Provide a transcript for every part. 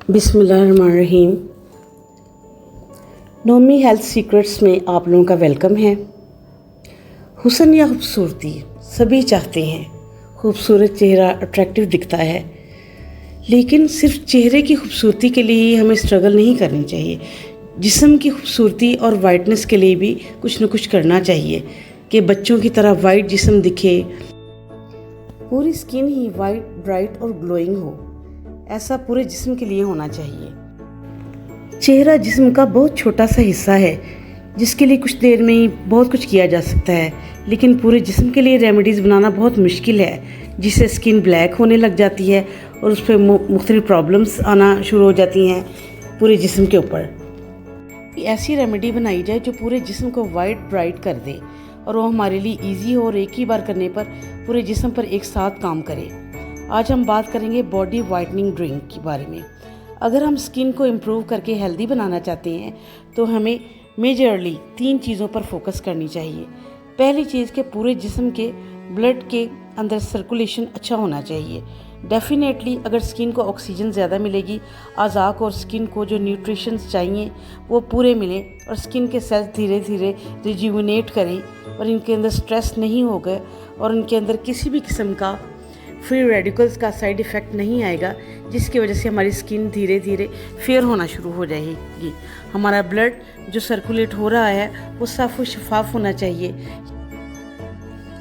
बिस्मिल्लाहिर्रहमानिर्रहीम। Nomi health secrets में आप लोगों का वेलकम है। हुस्न या खूबसूरती सभी चाहते हैं, खूबसूरत चेहरा अट्रैक्टिव दिखता है, लेकिन सिर्फ चेहरे की खूबसूरती के लिए ही हमें स्ट्रगल नहीं करनी चाहिए। जिस्म की खूबसूरती और वाइटनेस के लिए भी कुछ न कुछ करना चाहिए कि बच्चों की तरह वाइट जिस्म दिखे, पूरी स्किन ही वाइट, ब्राइट और ग्लोइंग हो। ऐसा पूरे जिस्म के लिए होना चाहिए। चेहरा जिस्म का बहुत छोटा सा हिस्सा है जिसके लिए कुछ देर में ही बहुत कुछ किया जा सकता है, लेकिन पूरे जिस्म के लिए रेमेडीज़ बनाना बहुत मुश्किल है, जिससे स्किन ब्लैक होने लग जाती है और उस पर मुख्तलिफ प्रॉब्लम्स आना शुरू हो जाती हैं पूरे जिस्म के ऊपर। ऐसी रेमेडी बनाई जाए जो पूरे जिस्म को वाइट ब्राइट कर दे और वो हमारे लिए ईजी हो और एक ही बार करने पर पूरे जिस्म पर एक साथ काम करे। आज हम बात करेंगे बॉडी वाइटनिंग ड्रिंक के बारे में। अगर हम स्किन को इम्प्रूव करके हेल्दी बनाना चाहते हैं तो हमें मेजरली 3 चीज़ों पर फोकस करनी चाहिए। पहली चीज़ कि पूरे जिस्म के ब्लड के अंदर सर्कुलेशन अच्छा होना चाहिए। डेफिनेटली अगर स्किन को ऑक्सीजन ज़्यादा मिलेगी, अज़ा को और स्किन को जो न्यूट्रिशंस चाहिए वो पूरे मिलें और स्किन के सेल्स धीरे धीरे रिज्यूविनेट करें और इनके अंदर स्ट्रेस नहीं होगा और इनके अंदर किसी भी किस्म का फ्री रेडिकल्स का साइड इफ़ेक्ट नहीं आएगा, जिसकी वजह से हमारी स्किन धीरे धीरे फेयर होना शुरू हो जाएगी। हमारा ब्लड जो सर्कुलेट हो रहा है वो साफ और शफाफ होना चाहिए।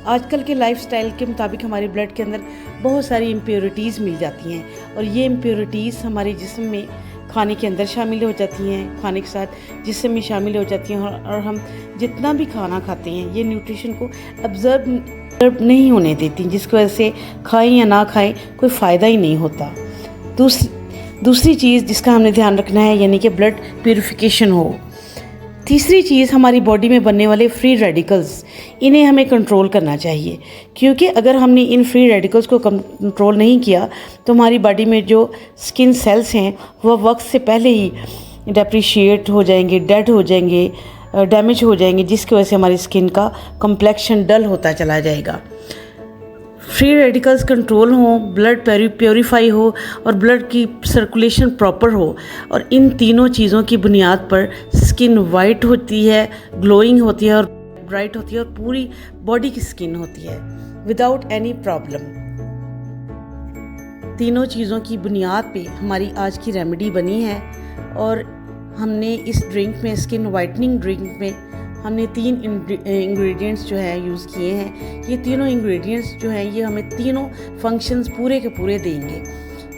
आजकल के लाइफस्टाइल के मुताबिक हमारे ब्लड के अंदर बहुत सारी इम्प्योरिटीज़ मिल जाती हैं और ये इम्प्योरिटीज़ हमारे जिस्म में खाने के अंदर शामिल हो जाती हैं, खाने के साथ जिस्म में शामिल हो जाती हैं और हम जितना भी खाना खाते हैं ये न्यूट्रिशन को ऑब्जर्व नहीं होने देती, जिसकी वजह से खाएं या ना खाएं कोई फ़ायदा ही नहीं होता। दूसरी चीज़ जिसका हमने ध्यान रखना है यानी कि ब्लड प्यूरिफिकेशन हो। तीसरी चीज़ हमारी बॉडी में बनने वाले फ्री रेडिकल्स, इन्हें हमें कंट्रोल करना चाहिए, क्योंकि अगर हमने इन फ्री रेडिकल्स को कंट्रोल नहीं किया तो हमारी बॉडी में जो स्किन सेल्स हैं वह वक्त से पहले ही डेप्रिशिएट हो जाएंगे, डेड हो जाएंगे, डैमेज हो जाएंगे, जिसकी वजह से हमारी स्किन का कम्प्लेक्शन डल होता चला जाएगा। फ्री रेडिकल्स कंट्रोल हो, ब्लड प्योरीफाई हो और ब्लड की सर्कुलेशन प्रॉपर हो, और इन तीनों चीज़ों की बुनियाद पर स्किन वाइट होती है, ग्लोइंग होती है और ब्राइट होती है और पूरी बॉडी की स्किन होती है विदाउट एनी प्रॉब्लम। तीनों चीज़ों की बुनियाद पे हमारी आज की रेमेडी बनी है और हमने इस ड्रिंक में, स्किन वाइटनिंग ड्रिंक में हमने 3 इंग्रेडिएंट्स जो है यूज़ किए हैं। ये तीनों इंग्रेडिएंट्स जो हैं ये हमें तीनों फंक्शंस पूरे के पूरे देंगे।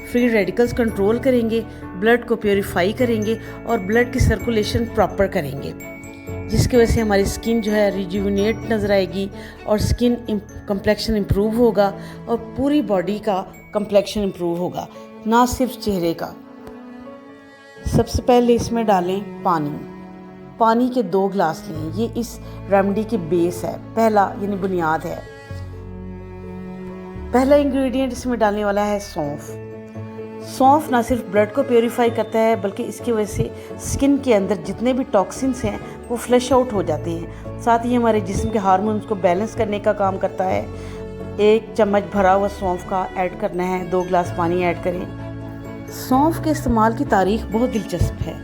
फ्री रेडिकल्स कंट्रोल करेंगे, ब्लड को प्योरीफाई करेंगे और ब्लड की सर्कुलेशन प्रॉपर करेंगे, जिसकी वजह से हमारी स्किन जो है रिज्यूविनेट नज़र आएगी और स्किन कम्प्लेक्शन इम्प्रूव होगा और पूरी बॉडी का कम्प्लेक्शन इम्प्रूव होगा, ना सिर्फ चेहरे का। सबसे पहले इसमें डालें पानी के 2 गिलास लें। ये इस रेमेडी की बेस है, पहला यानी बुनियाद है। पहला इंग्रेडिएंट इसमें डालने वाला है सौंफ ना सिर्फ ब्लड को प्योरीफाई करता है बल्कि इसकी वजह से स्किन के अंदर जितने भी टॉक्सिन्स हैं वो फ्लश आउट हो जाते हैं। साथ ही हमारे जिस्म के हार्मोन्स को बैलेंस करने का काम करता है। 1 चम्मच भरा हुआ सौंफ का ऐड करना है, 2 गिलास पानी ऐड करें। सौंफ के इस्तेमाल की तारीख बहुत दिलचस्प है।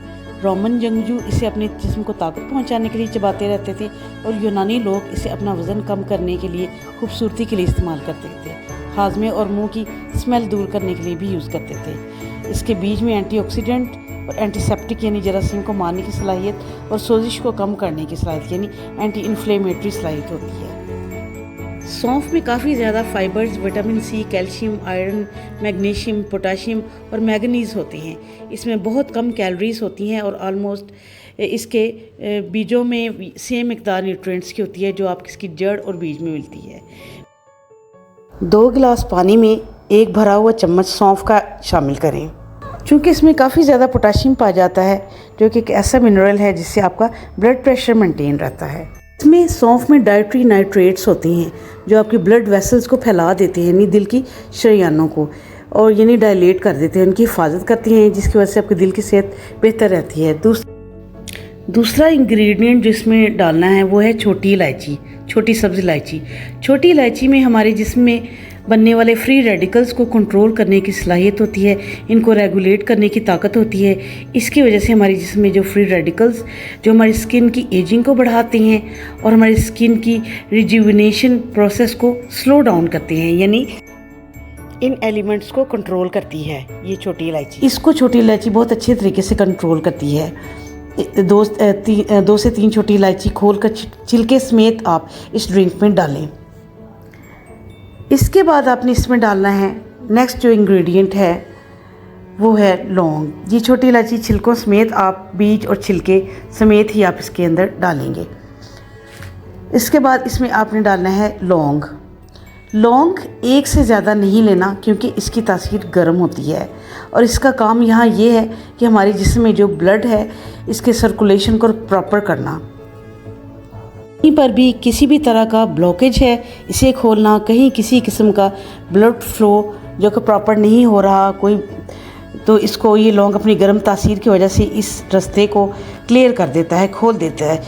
रोमन जंगजू इसे अपने जिस्म को ताकत पहुंचाने के लिए चबाते रहते थे और यूनानी लोग इसे अपना वज़न कम करने के लिए, खूबसूरती के लिए इस्तेमाल करते थे। हाजमे और मुंह की स्मेल दूर करने के लिए भी यूज़ करते थे। इसके बीज में एंटीऑक्सीडेंट और एंटीसेप्टिक यानी जरासीम को मारने की सलाहियत और सोजिश को कम करने की सलाहियत यानी एंटी इन्फ्लेमेटरी सलाहियत होती है। सौंफ में काफ़ी ज़्यादा fibres, vitamin C, calcium, iron, magnesium, potassium और मैंगनीज़ होते हैं। इसमें बहुत कम कैलोरीज होती हैं और ऑलमोस्ट इसके बीजों में सेम मिकदार न्यूट्रिएंट्स की होती है जो आपकी इसकी जड़ और बीज में मिलती है। 2 गिलास पानी में 1 भरा हुआ चम्मच सौंफ का शामिल करें। चूँकि इसमें काफ़ी ज़्यादा पोटाशियम पाया जाता है जो कि एक ऐसा मिनरल है जिससे आपका ब्लड प्रेशर मेंटेन रहता है। इसमें सौंफ में डाइट्री नाइट्रेट्स होते हैं जो आपके ब्लड वेसल्स को फैला देते हैं, यानी दिल की शरियानों को, और यानी डायलेट कर देते हैं, उनकी हिफाजत करती हैं, जिसकी वजह से आपके दिल की सेहत बेहतर रहती है। दूसरा इंग्रेडिएंट जिसमें डालना है वो है छोटी इलायची, छोटी सब्ज़ इलायची। छोटी इलायची में हमारे जिस्म में बनने वाले फ्री रेडिकल्स को कंट्रोल करने की सलाहियत होती है, इनको रेगुलेट करने की ताकत होती है। इसकी वजह से हमारी जिस्म में जो फ्री रेडिकल्स जो हमारी स्किन की एजिंग को बढ़ाते हैं और हमारी स्किन की रिजुविनेशन प्रोसेस को स्लो डाउन करते हैं, यानी इन एलिमेंट्स को कंट्रोल करती है ये छोटी इलायची। इसको छोटी इलायची बहुत अच्छे तरीके से कंट्रोल करती है। 2 से 3 छोटी इलायची खोलकर छिलके समेत आप इस ड्रिंक में डालें। इसके बाद आपने इसमें डालना है नेक्स्ट जो इंग्रेडिएंट है वो है लौंग। ये छोटी इलायची छिलकों समेत आप बीज और छिलके समेत ही आप इसके अंदर डालेंगे। इसके बाद इसमें आपने डालना है लौंग। लौंग एक से ज़्यादा नहीं लेना क्योंकि इसकी तासीर गर्म होती है और इसका काम यहाँ ये है कि हमारे जिस्म में जो ब्लड है इसके सर्कुलेशन को प्रॉपर करना। कहीं पर भी किसी भी तरह का ब्लॉकेज है इसे खोलना, कहीं किसी किस्म का ब्लड फ्लो जो कि प्रॉपर नहीं हो रहा कोई, तो इसको ये लौंग अपनी गर्म तासीर की वजह से इस रास्ते को क्लियर कर देता है, खोल देता है,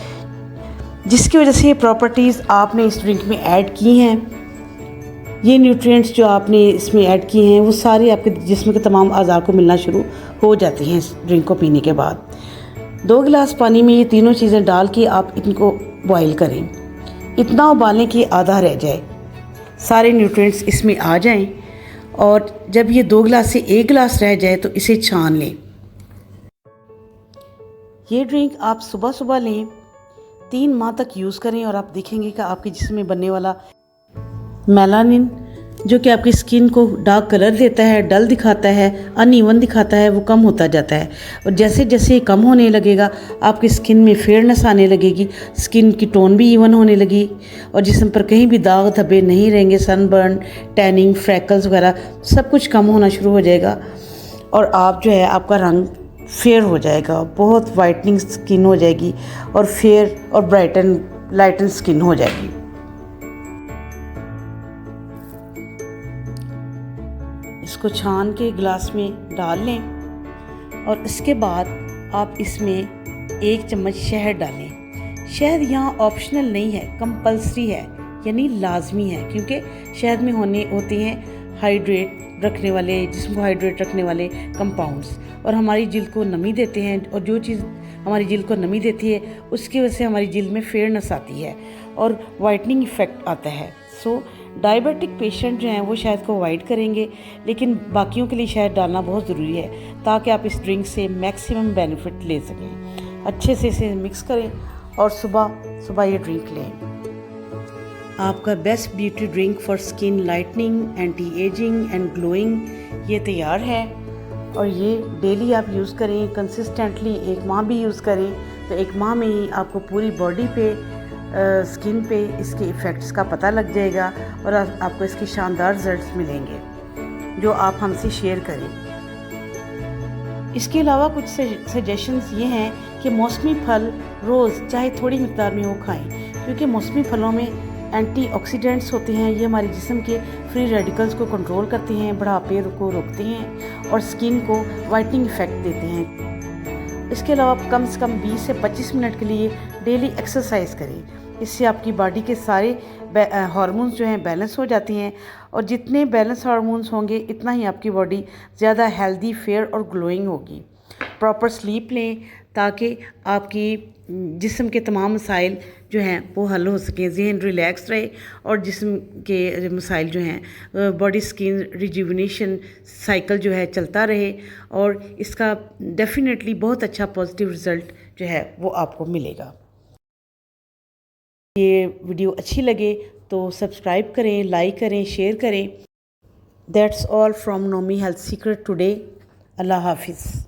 जिसकी वजह से ये प्रॉपर्टीज़ आपने इस ड्रिंक में ऐड की हैं। ये न्यूट्रिएंट्स जो आपने इसमें ऐड किए हैं वो सारे आपके जिस्म के तमाम आज़ार को मिलना शुरू हो जाते हैं इस ड्रिंक को पीने के बाद। 2 गिलास पानी में ये तीनों चीज़ें डाल के आप इनको बॉईल करें, इतना उबालें कि आधा रह जाए, सारे न्यूट्रिएंट्स इसमें आ जाएं और जब ये 2 गिलास से 1 गिलास रह जाए तो इसे छान लें। ये ड्रिंक आप सुबह सुबह लें, 3 माह तक यूज़ करें और आप देखेंगे कि आपके जिस्म में बनने वाला मेलानिन जो कि आपकी स्किन को डार्क कलर देता है, डल दिखाता है, अनइवन दिखाता है, वो कम होता जाता है। और जैसे जैसे ये कम होने लगेगा आपकी स्किन में फेयरनेस आने लगेगी, स्किन की टोन भी इवन होने लगी और जिस्म पर कहीं भी दाग धब्बे नहीं रहेंगे, सनबर्न, टैनिंग, फ्रैकल्स वगैरह सब कुछ कम होना शुरू हो जाएगा और आप जो है आपका रंग फेयर हो जाएगा, बहुत वाइटनिंग स्किन हो जाएगी और फेयर और ब्राइटन लाइटन स्किन हो जाएगी। इसको छान के गिलास में डाल लें और इसके बाद आप इसमें 1 चम्मच शहद डालें। शहद यहाँ ऑप्शनल नहीं है, कंपल्सरी है, यानी लाजमी है, क्योंकि शहद में होते हैं हाइड्रेट रखने वाले, जिस्म को हाइड्रेट रखने वाले कंपाउंड्स और हमारी जिल्द को नमी देते हैं और जो चीज़ हमारी जिल्द को नमी देती है उसकी वजह से हमारी जिल्द में फेयरनेस आती है और वाइटनिंग इफ़ेक्ट आता है। सो डायबिटिक पेशेंट जो हैं वो शहद को अवॉइड करेंगे, लेकिन बाकियों के लिए शहद डालना बहुत ज़रूरी है ताकि आप इस ड्रिंक से मैक्सिमम बेनिफिट ले सकें। अच्छे से इसे मिक्स करें और सुबह सुबह ये ड्रिंक लें। आपका best beauty drink for skin lightening, anti ageing and glowing ये तैयार है और ये डेली आप यूज़ करें कंसिस्टेंटली। 1 माह भी यूज़ करें तो 1 माह में ही आपको पूरी बॉडी पे स्किन पे इसके इफ़ेक्ट्स का पता लग जाएगा और आपको इसके शानदार रिजल्ट्स मिलेंगे जो आप हमसे शेयर करें। इसके अलावा कुछ सजेशंस ये हैं कि मौसमी फल रोज़ चाहे थोड़ी मिकदार में वो खाएं, क्योंकि मौसमी फलों में एंटीऑक्सीडेंट्स होते हैं। ये हमारे जिस्म के फ्री रेडिकल्स को कंट्रोल करते हैं, बुढ़ापे को रोकते हैं और स्किन को वाइटनिंग इफ़ेक्ट देते हैं। इसके अलावा आप कम से कम 20 से 25 मिनट के लिए डेली एक्सरसाइज करें। इससे आपकी बॉडी के सारे हार्मोन्स जो हैं बैलेंस हो जाते हैं और जितने बैलेंस हार्मोन्स होंगे इतना ही आपकी बॉडी ज़्यादा हेल्दी, फेयर और ग्लोइंग होगी। प्रॉपर स्लीप लें ताकि आपकी जिस्म के तमाम मसाइल जो हैं वो हल हो सकें, ज़हन रिलैक्स रहे और जिस्म के मसाइल जो हैं बॉडी स्किन रिजुविनेशन साइकिल जो है चलता रहे और इसका डेफिनेटली बहुत अच्छा पॉजिटिव रिज़ल्ट जो है वो आपको मिलेगा। ये वीडियो अच्छी लगे तो सब्सक्राइब करें, लाइक करें, शेयर करें। That's all from Nomi health secret today. Allah हाफिज़।